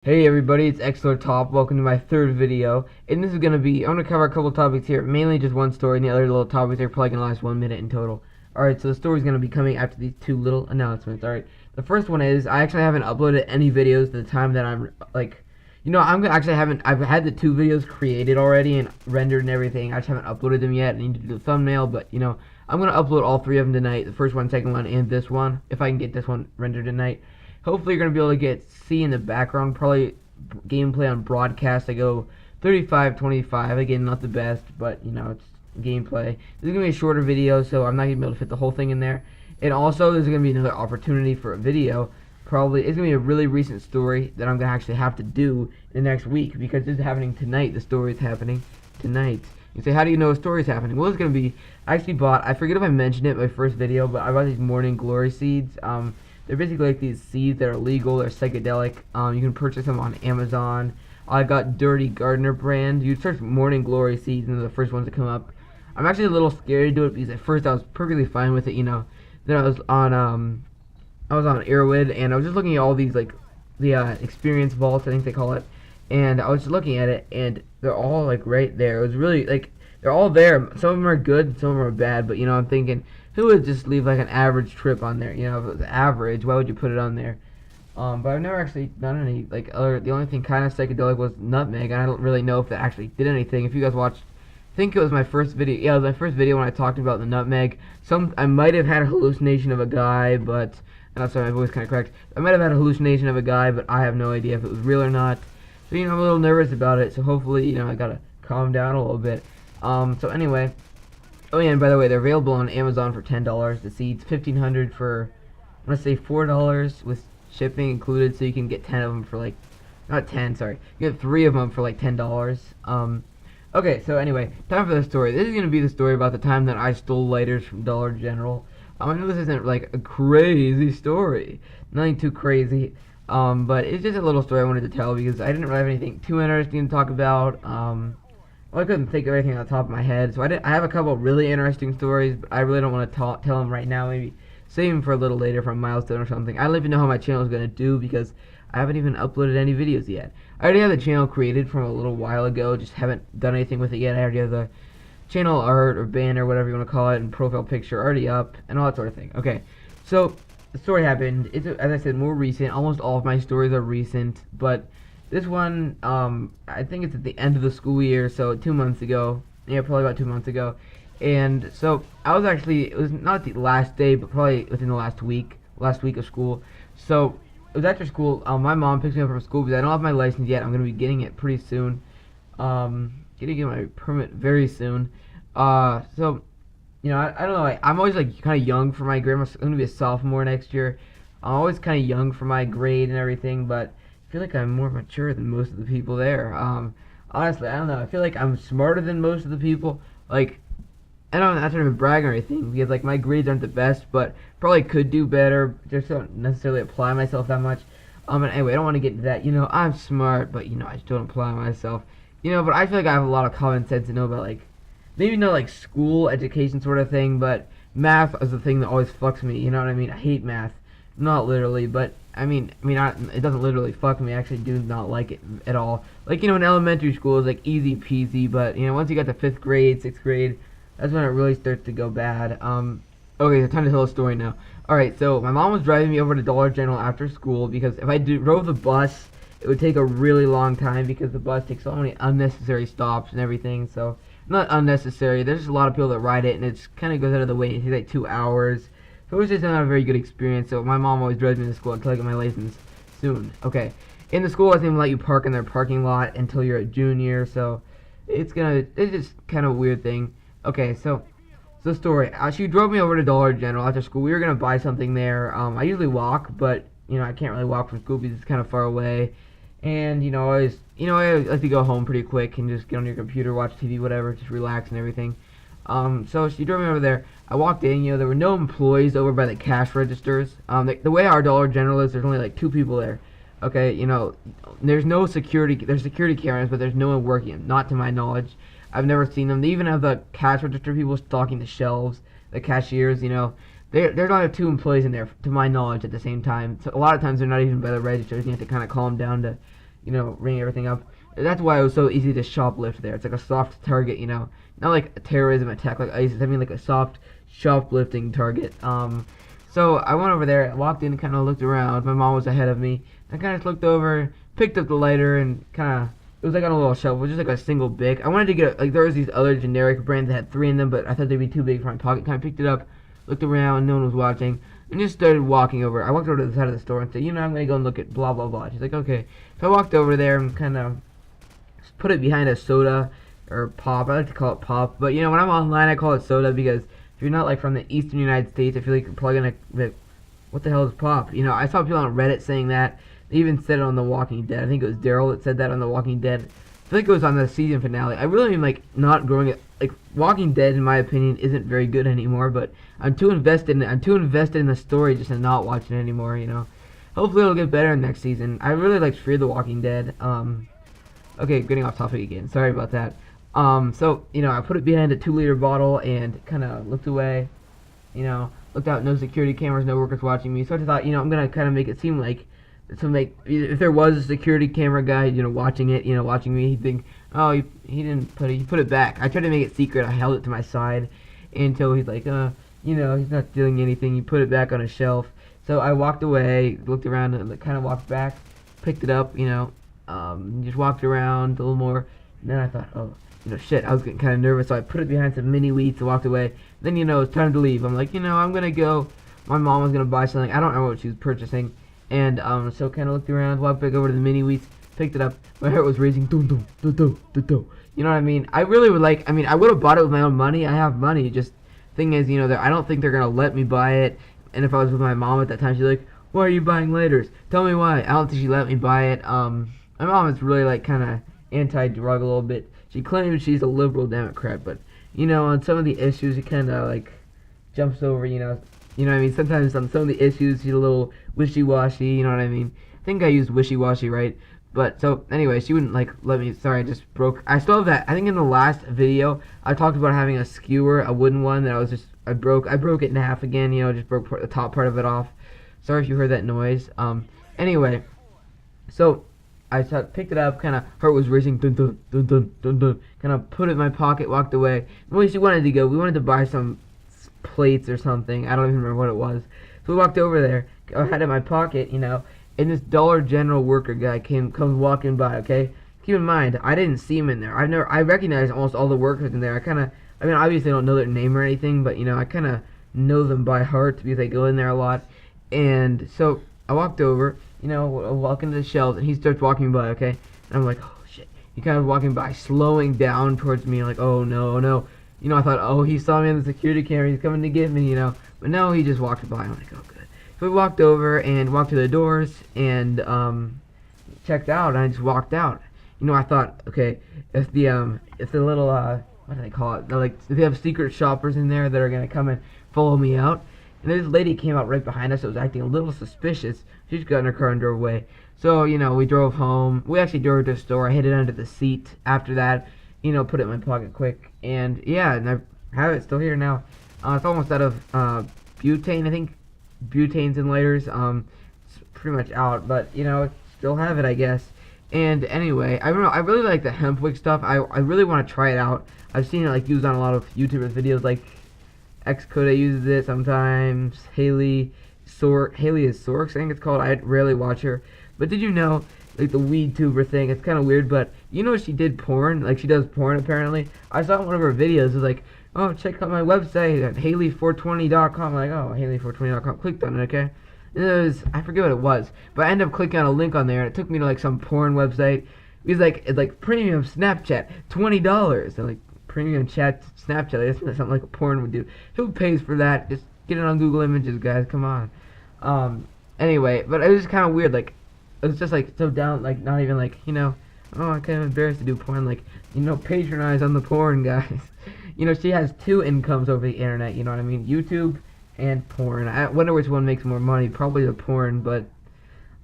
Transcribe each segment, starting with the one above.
Hey everybody, it's Xlord Top. Welcome to my third video. And this is going to be, I'm going to cover a couple topics here, mainly just one story, and the other little topics are probably going to last 1 minute in total. Alright, so the story is going to be coming after these two little announcements. Alright, the first one is, I actually haven't uploaded any videos at the time that I'm, I've had the two videos created already and rendered and everything. I just haven't uploaded them yet. I need to do the thumbnail, but, I'm going to upload all three of them tonight. The first one, second one, and this one, if I can get this one rendered tonight. Hopefully you're going to be able to see in the background, probably gameplay on broadcast. I go 35-25, again, not the best, but, it's gameplay. This is going to be a shorter video, so I'm not going to be able to fit the whole thing in there. And also, there's going to be another opportunity for a video. Probably, it's going to be a really recent story that I'm going to actually have to do in the next week, because this is happening tonight. The story is happening tonight. You say, how do you know a story is happening? Well, it's going to be, I actually bought, I forget if I mentioned it in my first video, but I bought these Morning Glory seeds. They're basically like these seeds that are legal. They're psychedelic. You can purchase them on Amazon. I got Dirty Gardener brand. You search Morning Glory seeds, and they're the first ones to come up. I'm actually a little scared to do it because at first I was perfectly fine with it. Then I was on Erowid, and I was just looking at all these like the experience vaults, I think they call it, and I was just looking at it, and they're all like right there. It was really like they're all there. Some of them are good, some of them are bad, but I'm thinking, who would just leave like an average trip on there? If it was average, why would you put it on there? But I've never actually done any like other. The only thing kind of psychedelic was nutmeg, and I don't really know if that actually did anything. If you guys watched, I think it was my first video. Yeah, it was my first video when I talked about the nutmeg. I might have had a hallucination of a guy, but and that's why my voice kind of cracked. I might have had a hallucination of a guy, but I have no idea if it was real or not. So I'm a little nervous about it. So hopefully I gotta calm down a little bit. So anyway. Oh yeah, and by the way, they're available on Amazon for $10. The seeds, $1,500 for, I want to say $4 with shipping included, so you can get 10 of them for like, not 10, sorry, you get 3 of them for like $10. Okay, so anyway, time for the story. This is going to be the story about the time that I stole lighters from Dollar General. I know this isn't like a crazy story, nothing too crazy, but it's just a little story I wanted to tell because I didn't really have anything too interesting to talk about. Well, I couldn't think of anything on the top of my head, so I have a couple of really interesting stories, but I really don't want to tell them right now. Maybe save them for a little later for a milestone or something. I don't even know how my channel is going to do because I haven't even uploaded any videos yet. I already have the channel created from a little while ago, just haven't done anything with it yet. I already have the channel art or banner, whatever you want to call it, and profile picture already up, and all that sort of thing. Okay, so the story happened. It's, as I said, more recent. Almost all of my stories are recent, but this one, I think it's at the end of the school year, so 2 months ago. Yeah, probably about 2 months ago. And so I was actually, it was not the last day, but probably within the last week of school. So it was after school. My mom picked me up from school because I don't have my license yet. I'm going to be getting it pretty soon. Going to get my permit very soon. I don't know. I'm always like kind of young for my grade. I'm going to be a sophomore next year. I'm always kind of young for my grade and everything, but I feel like I'm more mature than most of the people there. Honestly, I don't know. I feel like I'm smarter than most of the people. Like, I don't have to brag or anything because like my grades aren't the best, but probably could do better. Just don't necessarily apply myself that much. And anyway, I don't want to get into that. I'm smart, but I just don't apply myself. But I feel like I have a lot of common sense to know about like maybe not like school education sort of thing, but math is the thing that always fucks me. You know what I mean? I hate math. Not literally, but it doesn't literally fuck me. I actually do not like it at all. Like, in elementary school, it's like easy peasy, but, once you get to 5th grade, 6th grade, that's when it really starts to go bad. Okay, so time to tell a story now. Alright, so my mom was driving me over to Dollar General after school because if I drove the bus, it would take a really long time because the bus takes so many unnecessary stops and everything, so, not unnecessary, there's just a lot of people that ride it, and it kind of goes out of the way. It takes like 2 hours. So it was just not a very good experience, so my mom always drives me to school until I get my license soon. Okay. In the school, I think they let you park in their parking lot until you're a junior, so it's just kind of a weird thing. Okay, so story. She drove me over to Dollar General after school. We were going to buy something there. I usually walk, but, I can't really walk from school because it's kind of far away. And, I like to go home pretty quick and just get on your computer, watch TV, whatever, just relax and everything. So she drove me over there. I walked in, there were no employees over by the cash registers. The way our Dollar General is, there's only like 2 people there. Okay, there's no security, there's security cameras, but there's no one working, not to my knowledge. I've never seen them. They even have the cash register people stocking the shelves, the cashiers, There's only 2 employees in there, to my knowledge, at the same time. So a lot of times they're not even by the registers. You have to kind of calm down to, ring everything up. That's why it was so easy to shoplift there. It's like a soft target, not like a terrorism attack like ISIS. I mean like a soft shoplifting target. So I went over there, walked in, kind of looked around. My mom was ahead of me. I kind of looked over, picked up the lighter, and kind of it was like on a little shelf. It was just like a single Bic. I wanted to get like there was these other generic brands that had 3 in them, but I thought they'd be too big for my pocket. Kind of picked it up, looked around, no one was watching, and just started walking over. I walked over to the side of the store and said, I'm gonna go and look at blah blah blah. She's like, okay. So I walked over there and kind of put it behind a soda or pop. I like to call it pop, but when I'm online, I call it soda because if you're not like from the eastern United States, I feel like you're probably gonna like, what the hell is pop? I saw people on Reddit saying that. They even said it on The Walking Dead. I think it was Daryl that said that on The Walking Dead. I think it was on the season finale. I really am like not growing it. Like Walking Dead, in my opinion, isn't very good anymore. But I'm too invested in it. I'm too invested in the story just to not watch it anymore. Hopefully it'll get better next season. I really liked Fear the Walking Dead. Okay, getting off topic again. Sorry about that. So I put it behind a 2-liter bottle and kind of looked away. Looked out, no security cameras, no workers watching me. So I thought, I'm gonna kind of make it seem like. So if there was a security camera guy, watching it, watching me, he'd think, oh, he didn't put it, he put it back. I tried to make it secret. I held it to my side until he's like, he's not doing anything. He put it back on a shelf. So I walked away, looked around, and kind of walked back, picked it up, just walked around a little more. And then I thought, oh, shit, I was getting kind of nervous. So I put it behind some mini wheats and walked away. Then, it's time to leave. I'm like, I'm going to go. My mom was going to buy something. I don't know what she was purchasing. And so kind of looked around, walked back over to the mini wheats, picked it up. My heart was racing. Dum, dum, dum, dum, dum, dum. You know what I mean? I really would like. I would have bought it with my own money. I have money. Just thing is, I don't think they're gonna let me buy it. And if I was with my mom at that time, she's like, "Why are you buying lighters? Tell me why." I don't think she let me buy it. My mom is really like kind of anti-drug a little bit. She claims she's a liberal Democrat, but on some of the issues, she kind of like jumps over. You know what I mean? Sometimes on some of the issues, she's a little wishy-washy, you know what I mean? I think I used wishy-washy, right? But, so, anyway, she wouldn't, like, let me, sorry, I just broke, I still have that, I think in the last video, I talked about having a skewer, a wooden one, that I broke it in half again, just broke the top part of it off. Sorry if you heard that noise. Anyway, so, I picked it up, kind of, heart was racing, dun dun, dun dun, dun dun, kind of put it in my pocket, walked away. Well, she wanted to go, we wanted to buy some plates or something, I don't even remember what it was. So we walked over there, I had it in my pocket, and this Dollar General worker guy comes walking by, okay? Keep in mind, I didn't see him in there. I recognize almost all the workers in there. Obviously I don't know their name or anything, but, I kind of know them by heart because I go in there a lot. And so I walked over, walking to the shelves, and he starts walking by, okay? And I'm like, oh, shit. He kind of walking by, slowing down towards me, like, oh, no, no. I thought, oh, he saw me on the security camera, he's coming to get me, But no, he just walked by. I'm like, oh, good. So we walked over and walked to the doors and checked out, and I just walked out. I thought, okay, if the little, what do they call it? If they have secret shoppers in there that are going to come and follow me out. And this lady came out right behind us that was acting a little suspicious. She just got in her car and drove away. So, we drove home. We actually drove to the store. I hid it under the seat after that. Put it in my pocket quick. And, yeah, and I have it still here now. It's almost out of butane, I think. Butanes and lighters. It's pretty much out. But, still have it, I guess. And, anyway, I really like the hemp wick stuff. I really want to try it out. I've seen it, used on a lot of YouTubers' videos, Xcode uses it sometimes. Haley is Sorks, I think it's called. I rarely watch her. But did you know, the weed tuber thing, it's kind of weird, but she did porn, she does porn apparently. I saw one of her videos, it was like, oh, check out my website at Haley420.com. I'm like, oh, Haley420.com, clicked on it, okay? And it was, I forget what it was, but I ended up clicking on a link on there, and it took me to, some porn website. It was it's premium Snapchat, $20. So, premium chat Snapchat, that's something like a porn would do. Who pays for that? Just get it on Google Images, guys, come on. Anyway, but it was kind of weird, it was just, so down, not even, oh, I'm kind of embarrassed to do porn, patronize on the porn, guys. She has 2 incomes over the internet, you know what I mean? YouTube and porn. I wonder which one makes more money, probably the porn, but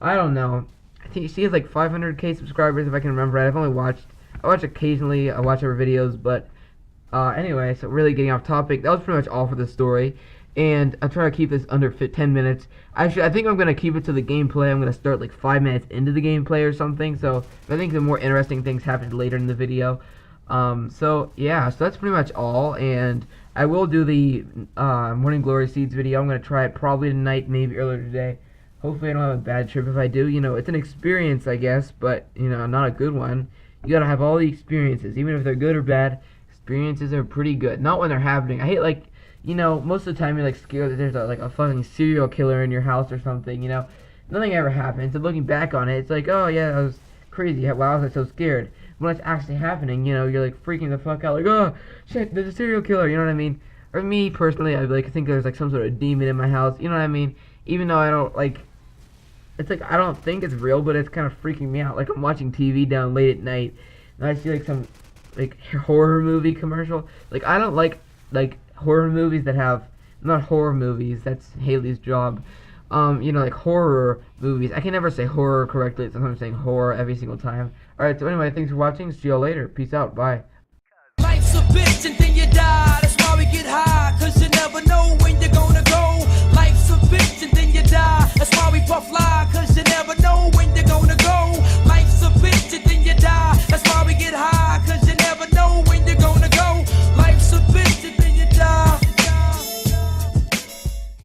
I don't know. I think she has, 500k subscribers, if I can remember right. I watch occasionally, I watch her videos, but, anyway, so really getting off topic, that was pretty much all for the story. and I try to keep this under 10 minutes. Actually, I think I'm gonna keep it to the gameplay. I'm gonna start like 5 minutes into the gameplay or something. So I think the more interesting things happen later in the video. So yeah, so that's pretty much all, and I will do the Morning Glory Seeds video. I'm gonna try it probably tonight, maybe earlier today. Hopefully I don't have a bad trip. If I do, you know, it's an experience, I guess, but you know, not a good one. You gotta have all the experiences, even if they're good or bad. Experiences are pretty good. Not when they're happening. I hate, like, you know, most of the time you're like scared that there's like a fucking serial killer in your house or something. You know, nothing ever happens. And looking back on it, it's like, oh yeah, that was crazy. Why was I so scared? When it's actually happening, you know, you're like freaking the fuck out, like, oh shit, there's a serial killer. You know what I mean? Or me personally, I like think there's like some sort of demon in my house. You know what I mean? Even though I don't like. It's like I don't think it's real, but it's kind of freaking me out. Like I'm watching TV down late at night, and I see like some like horror movie commercial. Like I don't like horror movies that have not horror movies. That's Haley's job. You know, like horror movies. I can never say horror correctly. Sometimes I'm saying horror every single time. All right. So anyway, thanks for watching. See y'all later. Peace out. Bye. Life's a bitch and